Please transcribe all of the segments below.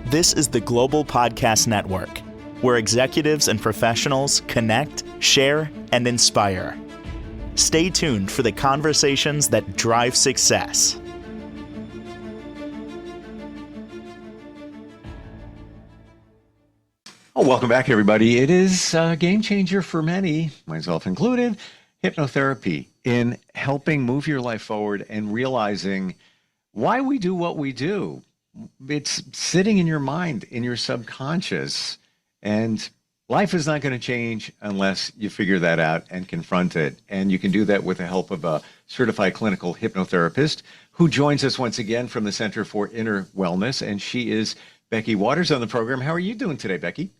This is the Global Podcast Network, where executives and professionals connect, share, and inspire. Stay tuned for the conversations that drive success. Oh, welcome back, everybody. It is a game changer for many, myself included, hypnotherapy in helping move your life forward and realizing why we do what we do. It's sitting in your mind, in your subconscious, and life is not going to change unless you figure that out and confront it. And you can do that with the help of a certified clinical hypnotherapist who joins us once again from the Center for Inner Wellness. And she is Becky Waters on the program. How are you doing today, Becky?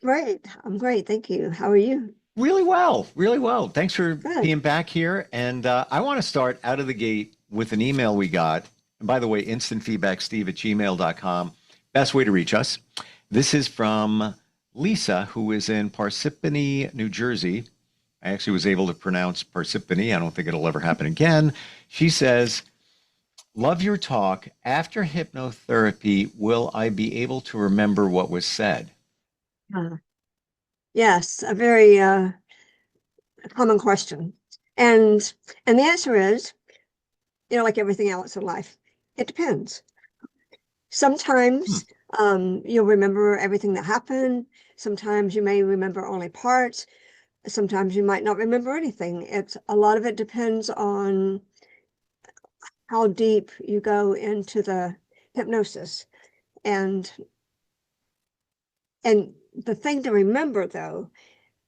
Great. I'm great. Thank you. How are you? Really well. Really well. Thanks for Good. being back here. And I want to start out of the gate with an email we got. And by the way, instantfeedbacksteve@gmail.com. Best way to reach us. This is from Lisa, who is in Parsippany, New Jersey. I actually was able to pronounce Parsippany. I don't think it'll ever happen again. She says, love your talk. After hypnotherapy, will I be able to remember what was said? Yes, a very common question. And the answer is, like everything else in life, it depends. Sometimes you'll remember everything that happened. Sometimes you may remember only parts. Sometimes you might not remember anything. A lot of it depends on how deep you go into the hypnosis. And the thing to remember, though,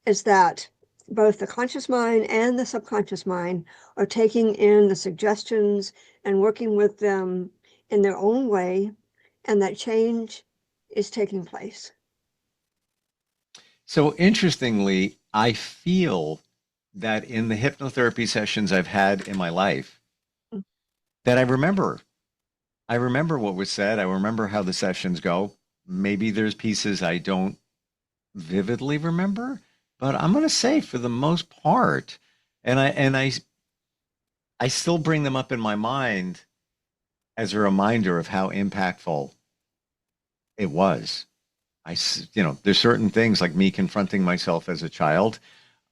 is that both the conscious mind and the subconscious mind are taking in the suggestions and working with them in their own way, and that change is taking place. So interestingly, I feel that in the hypnotherapy sessions I've had in my life, that I remember what was said. I remember how the sessions go. Maybe there's pieces I don't vividly remember, but I'm going to say for the most part, and I still bring them up in my mind as a reminder of how impactful it was. There's certain things like me confronting myself as a child.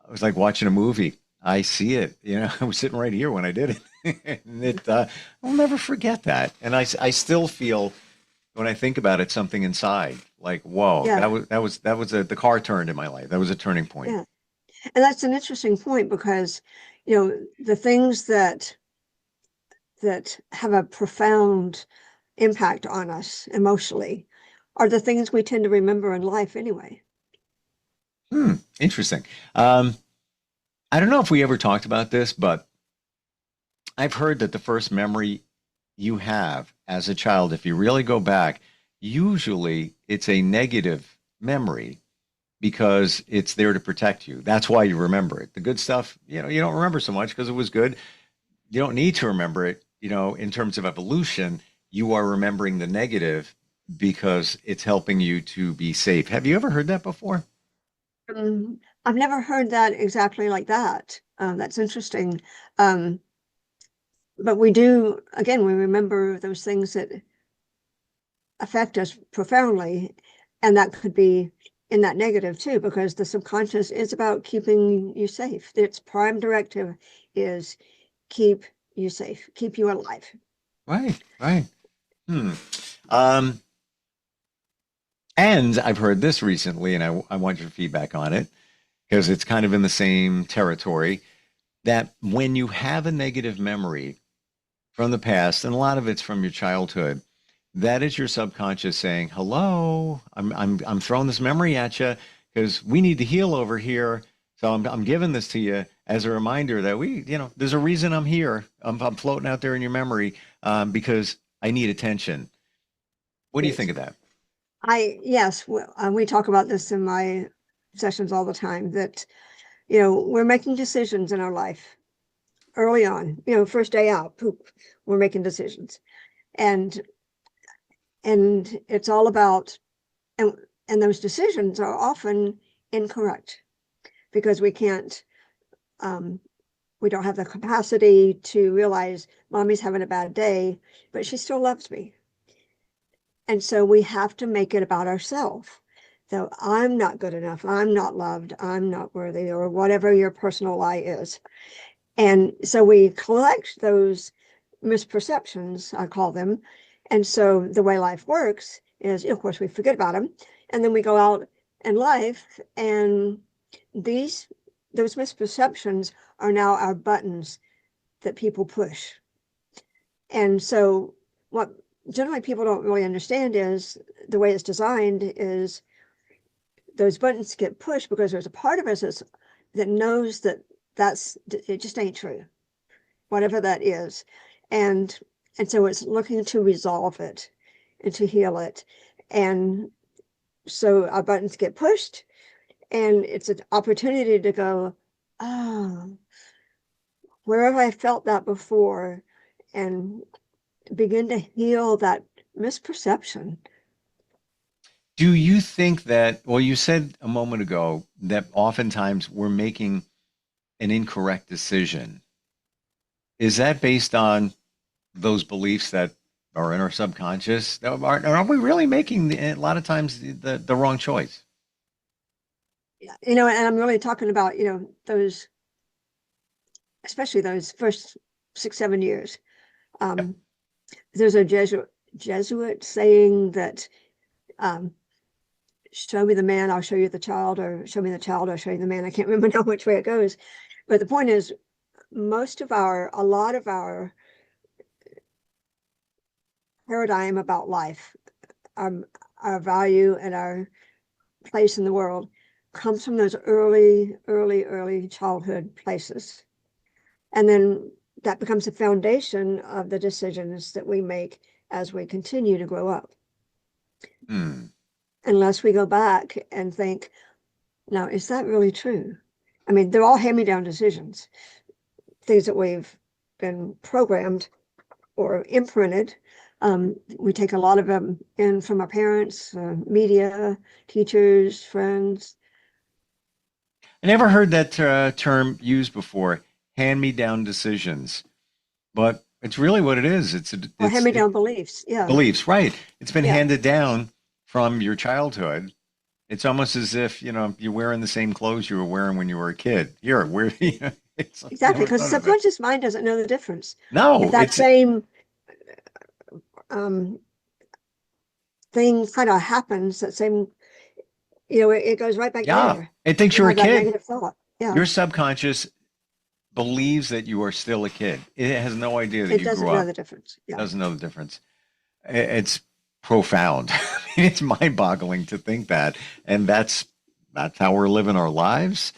I was like watching a movie. I see it. I was sitting right here when I did it, and I'll never forget that. And I still feel when I think about it, something inside like, whoa, Yeah. the car turned in my life. That was a turning point. Yeah. And that's an interesting point because, the things that have a profound impact on us emotionally are the things we tend to remember in life anyway. Interesting. I don't know if we ever talked about this, but I've heard that the first memory you have as a child, if you really go back, usually it's a negative memory because it's there to protect you. That's why you remember it. The good stuff, you don't remember so much because it was good. You don't need to remember it. In terms of evolution, you are remembering the negative because it's helping you to be safe. Have you ever heard that before? I've never heard that exactly like that. That's interesting. But we remember those things that affect us profoundly, and that could be in that negative too, because the subconscious is about keeping you safe. Its prime directive is keep you safe, keep you alive. Right. And I've heard this recently, and I want your feedback on it because it's kind of in the same territory, that when you have a negative memory from the past, and a lot of it's from your childhood, that is your subconscious saying, hello, I'm throwing this memory at you because we need to heal over here. So I'm giving this to you as a reminder that there's a reason I'm here. I'm floating out there in your memory because I need attention. What do you think of that? Yes, we talk about this in my sessions all the time, that, we're making decisions in our life early on, first day out, poop, we're making decisions. And it's all about, and those decisions are often incorrect because we don't have the capacity to realize mommy's having a bad day, but she still loves me. And so we have to make it about ourselves. So I'm not good enough. I'm not loved. I'm not worthy, or whatever your personal lie is. And so we collect those misperceptions, I call them. And so the way life works is, of course, we forget about them. And then we go out in life, and those misperceptions are now our buttons that people push. And so what generally people don't really understand is the way it's designed is those buttons get pushed because there's a part of us that knows that it just ain't true, whatever that is. And so it's looking to resolve it and to heal it. And so our buttons get pushed, and it's an opportunity to go, oh, where have I felt that before? And begin to heal that misperception. Do you think that, well, you said a moment ago that oftentimes we're making an incorrect decision. Is that based on those beliefs that are in our subconscious? Are we really making a lot of times the wrong choice? And I'm really talking about, those, especially those first 6-7 years. There's a Jesuit saying that, show me the man, I'll show you the child, or show me the child, I'll show you the man. I can't remember now which way it goes. But the point is, a lot of our paradigm about life, our value and our place in the world comes from those early childhood places. And then that becomes the foundation of the decisions that we make as we continue to grow up. Unless we go back and think, now, is that really true? I mean, they're all hand-me-down decisions, things that we've been programmed or imprinted. We take a lot of them in from our parents, media, teachers, friends. I never heard that term used before, hand-me-down decisions, but it's really what it is. It's hand-me-down beliefs. Yeah. Beliefs, right. It's been handed down from your childhood. It's almost as if, you're wearing the same clothes you were wearing when you were a kid. Exactly, because the subconscious mind doesn't know the difference. No, if that same thing kind of happens, that same, it goes right back there. It thinks you're a kid. Negative thought. Yeah. Your subconscious believes that you are still a kid. It has no idea that you grew up. It doesn't know the difference. Yeah. It doesn't know the difference. It's profound. It's mind-boggling to think that, and that's how we're living our lives.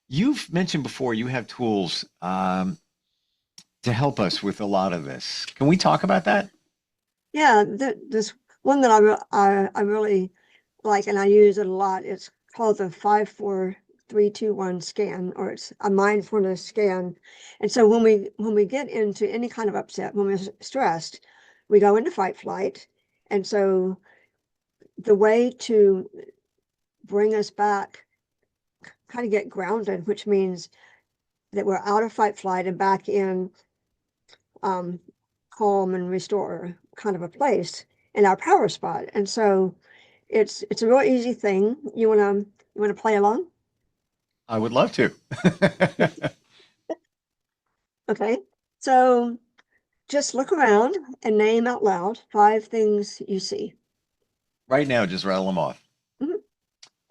You've mentioned before you have tools to help us with a lot of this. Can we talk about that? Yeah, this one that I really like, and I use it a lot. It's called the 5-4-3-2-1 scan, or it's a mindfulness scan. And so when we get into any kind of upset, when we're stressed, we go into fight flight. And so the way to bring us back, kind of get grounded, which means that we're out of fight flight and back in calm and restore kind of a place in our power spot. And so it's a real easy thing. You wanna play along? I would love to. Okay, so just look around and name out loud 5 things you see. Right now, just rattle them off.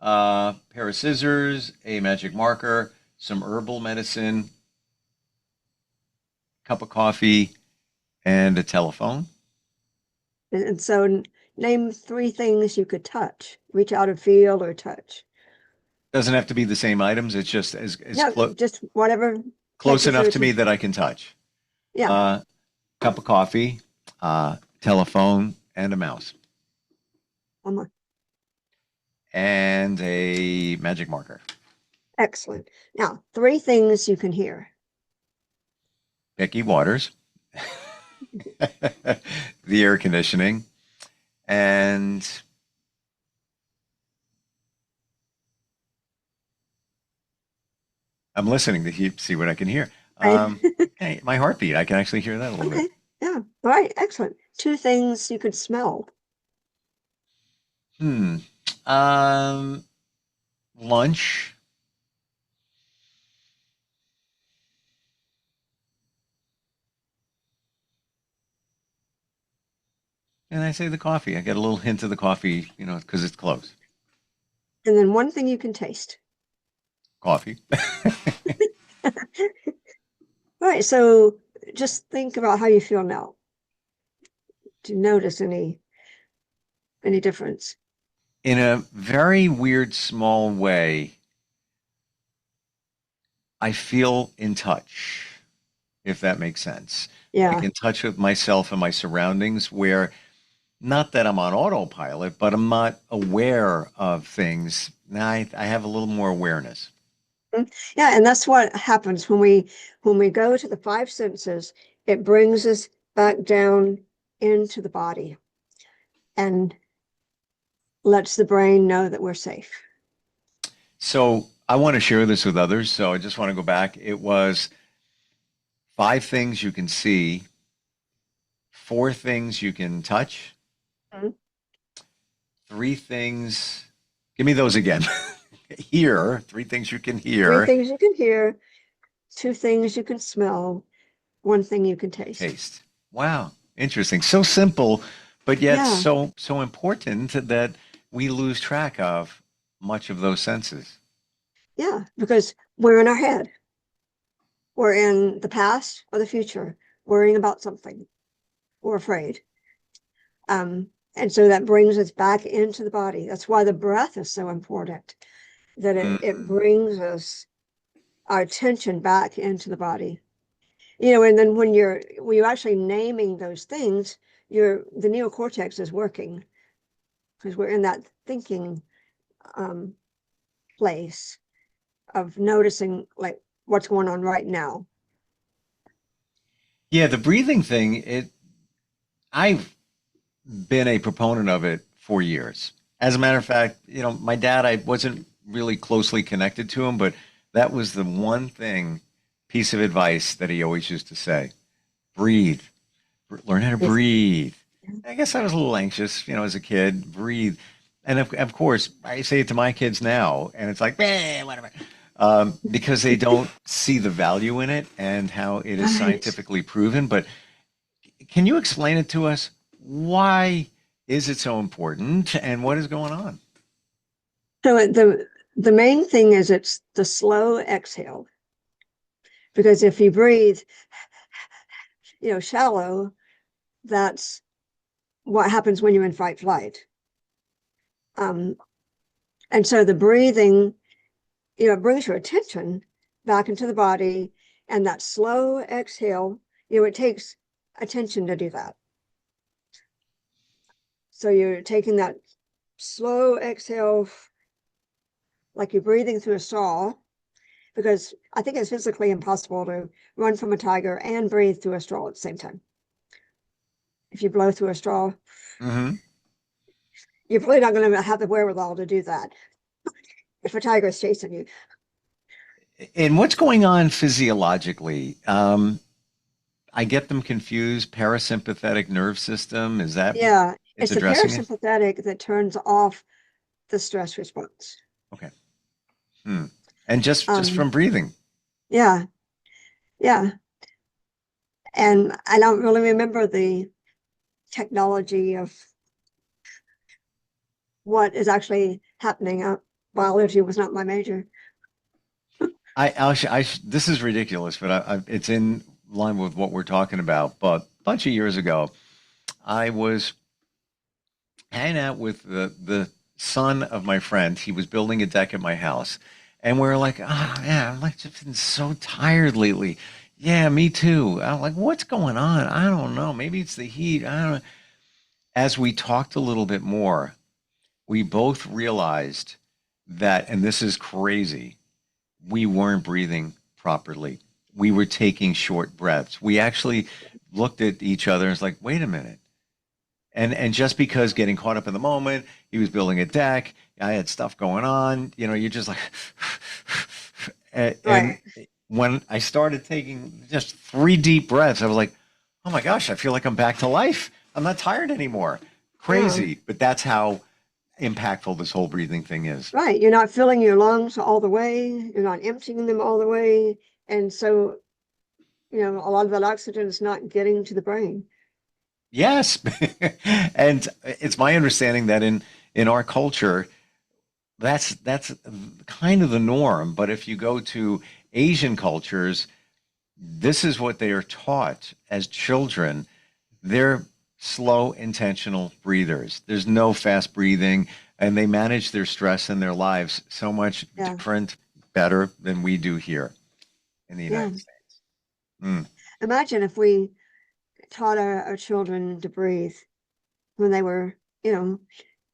Pair of scissors, a magic marker, some herbal medicine, cup of coffee, and a telephone. And so name 3 things you could touch, reach out and feel or touch. Doesn't have to be the same items. It's just just whatever. Close enough to me that I can touch. Yeah. Cup of coffee, telephone, and a mouse. One more. And a magic marker. Excellent. Now, 3 things you can hear. Becky Waters, the air conditioning, and I'm listening to see what I can hear. Okay, my heartbeat. I can actually hear that a little bit. Yeah. All right. Excellent. two things you could smell. Lunch. And I say the coffee. I get a little hint of the coffee, because it's close. And then one thing you can taste. Coffee. All right, so just think about how you feel now. Do you notice any difference? In a very weird, small way, I feel in touch, if that makes sense. Yeah. Like in touch with myself and my surroundings, where not that I'm on autopilot, but I'm not aware of things. Now I have a little more awareness. Yeah, and that's what happens when we go to the five senses. It brings us back down into the body and lets the brain know that we're safe. So I want to share this with others. So I just want to go back. It was 5 things you can see, 4 things you can touch, Mhm. 3 things. Give me those again. Hear, 3 things you can 3 hear. things you can hear, 2 things you can smell, 1 thing you can taste. Taste. Wow, interesting. So simple, but yet Yeah. so important that we lose track of much of those senses. Yeah, because we're in our head. We're in the past or the future, worrying about something. We're afraid. And so that brings us back into the body. That's why the breath is so important, that it brings us our attention back into the body. And then when you're actually naming those things, the neocortex is working because we're in that thinking place of noticing like what's going on right now. Yeah, the breathing thing, I've been a proponent of it for years. As a matter of fact, my dad, I wasn't really closely connected to him, but that was the one piece of advice that he always used to say: breathe, learn how to breathe. I guess I was a little anxious, as a kid. Breathe, and of course, I say it to my kids now, and it's like, whatever, because they don't see the value in it and how it is scientifically proven. But can you explain it to us? Why is it so important, and what is going on? So the main thing is it's the slow exhale, because if you breathe, shallow, that's what happens when you're in fight flight. And so the breathing, it brings your attention back into the body, and that slow exhale, it takes attention to do that. So you're taking that slow exhale like you're breathing through a straw, because I think it's physically impossible to run from a tiger and breathe through a straw at the same time. If you blow through a straw, you're probably not going to have the wherewithal to do that if a tiger is chasing you. And what's going on physiologically? I get them confused. Parasympathetic nerve system, is that Yeah, it's it's the addressing it? parasympathetic that turns off the stress response. Okay. And just from breathing. Yeah, yeah. And I don't really remember the technology of what is actually happening. Biology was not my major. This is ridiculous, but it's in line with what we're talking about. But a bunch of years ago, I was hanging out with the son of my friend. He was building a deck at my house, and we were like, "Oh man, I'm like just been so tired lately." Yeah, me too. I'm like, "What's going on? I don't know. Maybe it's the heat. I don't know." As we talked a little bit more, we both realized that, and this is crazy, we weren't breathing properly. We were taking short breaths. We actually looked at each other and was like, wait a minute. And just because getting caught up in the moment, he was building a deck, I had stuff going on, you're just like, and Right. when I started taking just 3 deep breaths, I was like, oh my gosh, I feel like I'm back to life. I'm not tired anymore. Yeah, Crazy, but that's how impactful this whole breathing thing is. right. You're not filling your lungs all the way. You're not emptying them all the way. And so, a lot of that oxygen is not getting to the brain. Yes. And it's my understanding that in our culture, that's kind of the norm. But if you go to Asian cultures, this is what they are taught as children. They're slow, intentional breathers. There's no fast breathing, and they manage their stress in their lives so much Yeah, different, better than we do here in the yeah. United States. Mm. Imagine if we taught our children to breathe when they were,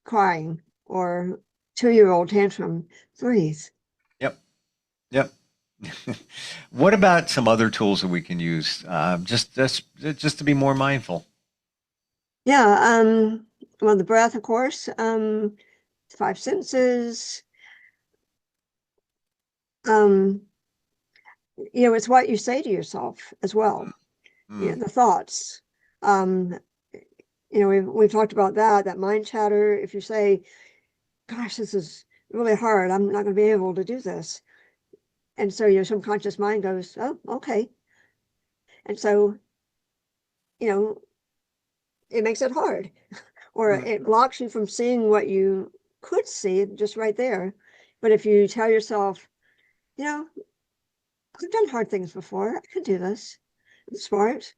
crying or 2-year-old tantrum. Breathe. Yep. Yep. What about some other tools that we can use, just to be more mindful? Yeah. Well, the breath, of course. Five senses. Um, it's what you say to yourself as well. Mm. The thoughts. Um, we've talked about that mind chatter. If you say, gosh, this is really hard, I'm not going to be able to do this. And so your subconscious mind goes, oh, okay. And so, you know, it makes it hard, or Mm. it blocks you from seeing what you could see just right there. But if you tell yourself, you know, I've done hard things before, I can do this. I'm smart.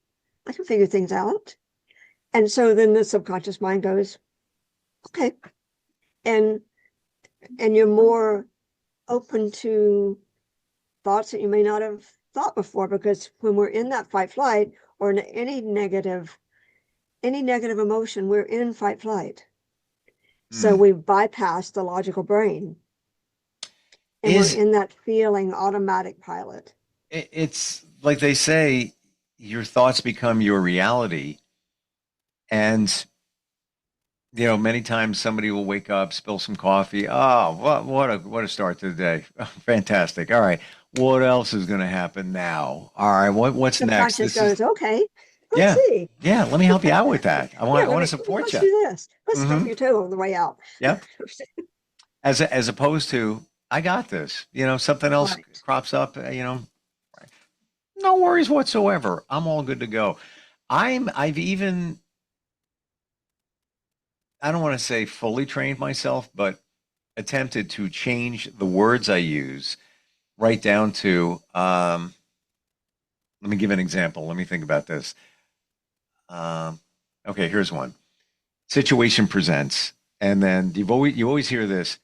I can figure things out. And so then the subconscious mind goes, okay. And you're more open to thoughts that you may not have thought before, because when we're in that fight flight, or in any negative emotion, we're in fight flight. So Mm. we bypass the logical brain, and we're Is in that feeling automatic pilot. it's like they say, your thoughts become your reality, and many times somebody will wake up, spill some coffee. Oh, what a start to the day. Fantastic. All right. What else is going to happen now? All right. What's next? Subconscious This is goes, okay, let's yeah. see. Yeah, let me help you out with that. I Yeah, want I want to support let's you. do this. Let's stub Hmm. your toe on the way out. Yep. As opposed to, I got this. Something else Right. crops up, no worries whatsoever. I'm all good to go. I've even, I don't want to say fully trained myself, but attempted to change the words I use right down to, let me give an example. Let me think about this. Um, okay, here's one. Situation presents, and then you always hear this.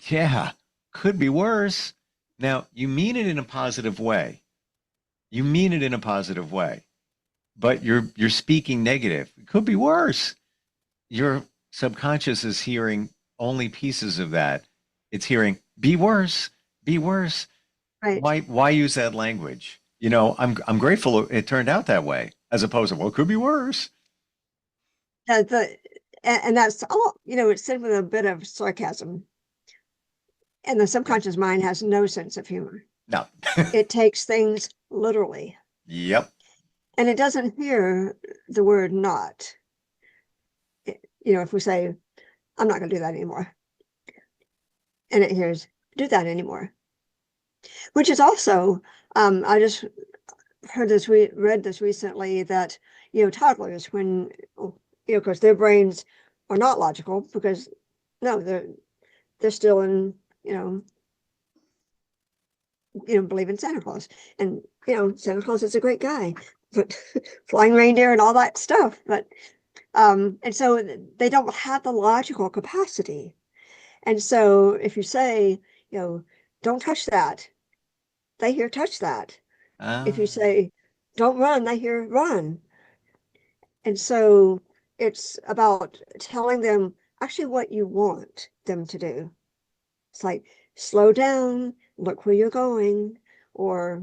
Yeah, could be worse. Now, you mean it in a positive way. You mean it in a positive way, but you're speaking negative. It could be worse. Your subconscious is hearing only pieces of that. It's hearing be worse, be worse. Right. Why use that language? I'm grateful it turned out that way, as opposed to, well, it could be worse. The and that's all, it's said with a bit of sarcasm. And the Yeah. subconscious mind has no sense of humor. No. It takes things literally. Yep. And it doesn't hear the word not. If we say, I'm not going to do that anymore, and it hears, do that anymore, which is also, I just read this recently, that, toddlers, when, of course, their brains are not logical, because no, they're still in, believe in Santa Claus. And, Santa Claus is a great guy, but flying reindeer and all that stuff. But, and so they don't have the logical capacity. And so if you say, don't touch that, they hear touch that. If you Ah. say, don't run, they hear run. And so it's about telling them actually what you want them to do. It's like, slow down, look where you're going, or,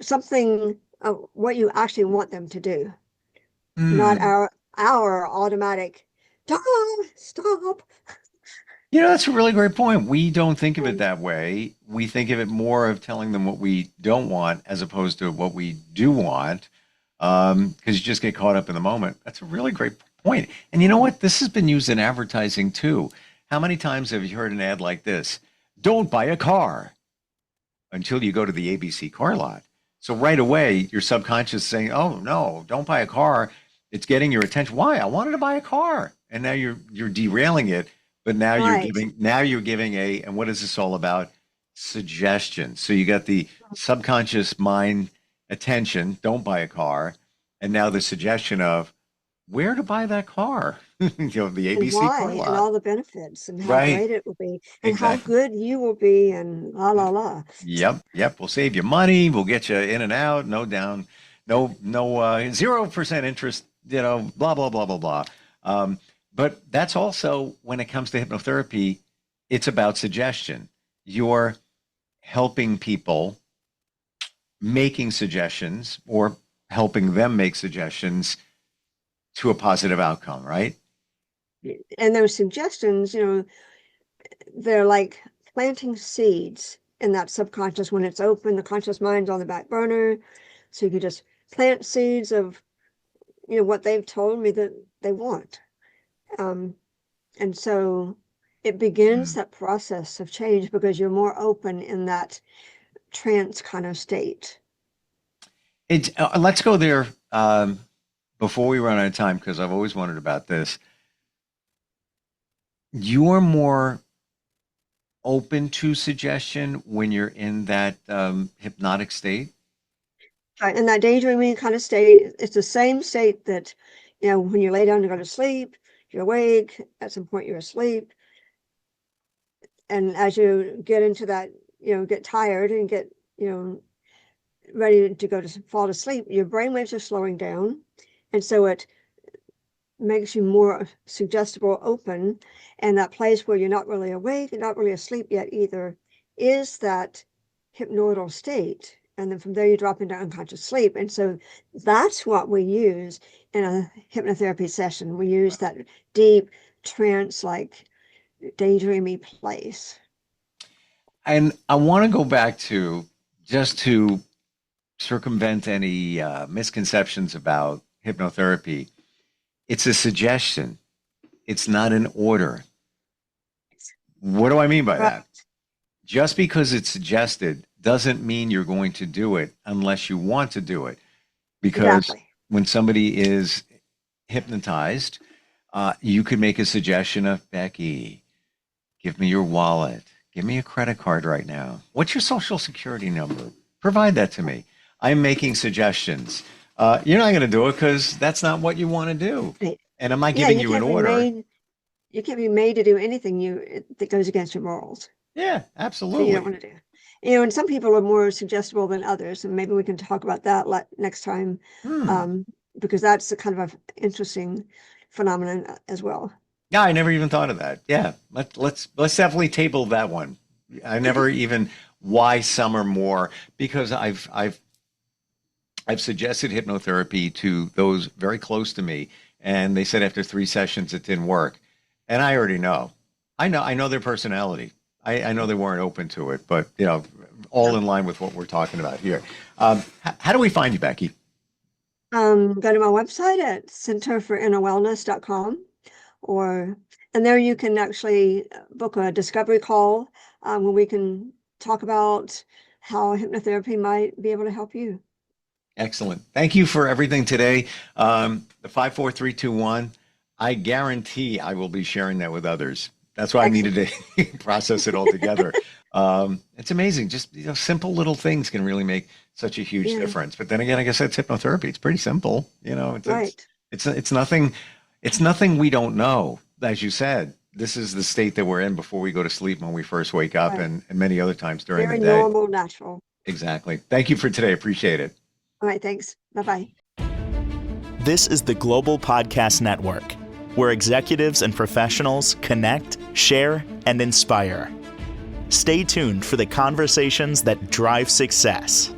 something of what you actually want them to do, not Hmm. our automatic, stop. That's a really great point. We don't think of it that way. We think of it more of telling them what we don't want as opposed to what we do want. because you just get caught up in the moment. That's a really great point. And you know what? This has been used in advertising too. How many times have you heard an ad like this? Don't buy a car until you go to the ABC car lot. So right away, your subconscious is saying, "Oh no, don't buy a car." It's getting your attention. Why? I wanted to buy a car, and now you're derailing it. But now Right. you're giving a, and what is this all about? Suggestion. So you got the subconscious mind attention. Don't buy a car, and now the suggestion of where to buy that car. The And ABC why, car and lot. all the benefits, and how Right. great it will be, and how Exactly. good you will be, and la la la. Yep, yep. We'll save you money. We'll get you in and out. No down, no 0% interest. Blah blah blah blah blah. But that's also when it comes to hypnotherapy, it's about suggestion. You're helping people making suggestions or helping them make suggestions to a positive outcome, right? And those suggestions, they're like planting seeds in that subconscious. When it's open, the conscious mind's on the back burner. So you could just plant seeds of, what they've told me that they want. And so it begins Mm. that process of change because you're more open in that trance kind of state. Let's go there before we run out of time because I've always wondered about this. You're more open to suggestion when you're in that hypnotic state? Right. In that daydreaming kind of state, it's the same state that, when you lay down to go to sleep, you're awake, at some point you're asleep. And as you get into that, get tired and get, ready to go to fall to sleep, your brain waves are slowing down. And so it makes you more suggestible, open. And that place where you're not really awake and not really asleep yet either is that hypnoidal state. And then from there, you drop into unconscious sleep. And so that's what we use in a hypnotherapy session. We use that deep trance-like daydreamy place. And I want to go back to just to circumvent any misconceptions about hypnotherapy. It's a suggestion. It's not an order. What do I mean by that? Just because it's suggested doesn't mean you're going to do it unless you want to do it. Because Exactly. when somebody is hypnotized, you could make a suggestion of, Becky, give me your wallet. Give me a credit card right now. What's your social security number? Provide that to me. I'm making suggestions. You're not going to do it because that's not what you want to do. Right. And am I Yeah, giving you an order? You can't be made to do anything that goes against your morals. Yeah, So you absolutely. don't want to do. And some people are more suggestible than others, and maybe we can talk about that next time, because that's a kind of an interesting phenomenon as well. Yeah, I never even thought of that. Yeah, let's definitely table that one. I never even why some are more because I've suggested hypnotherapy to those very close to me, and they said after 3 sessions it didn't work, and I already know. I know their personality. I know they weren't open to it, but all in line with what we're talking about here. How do we find you, Becky? Go to my website at centerforinnerwellness.com, and there you can actually book a discovery call where we can talk about how hypnotherapy might be able to help you. Excellent. Thank you for everything today. The 54321. I guarantee I will be sharing that with others. That's why I needed to process it all together. It's amazing. Just simple little things can really make such a huge difference. But then again, I guess that's hypnotherapy. It's pretty simple. It's nothing. It's nothing we don't know. As you said, this is the state that we're in before we go to sleep when we first wake up, and many other times during the day. Very normal, natural. Exactly. Thank you for today. Appreciate it. All right. Thanks. Bye-bye. This is the Global Podcast Network, where executives and professionals connect, share, and inspire. Stay tuned for the conversations that drive success.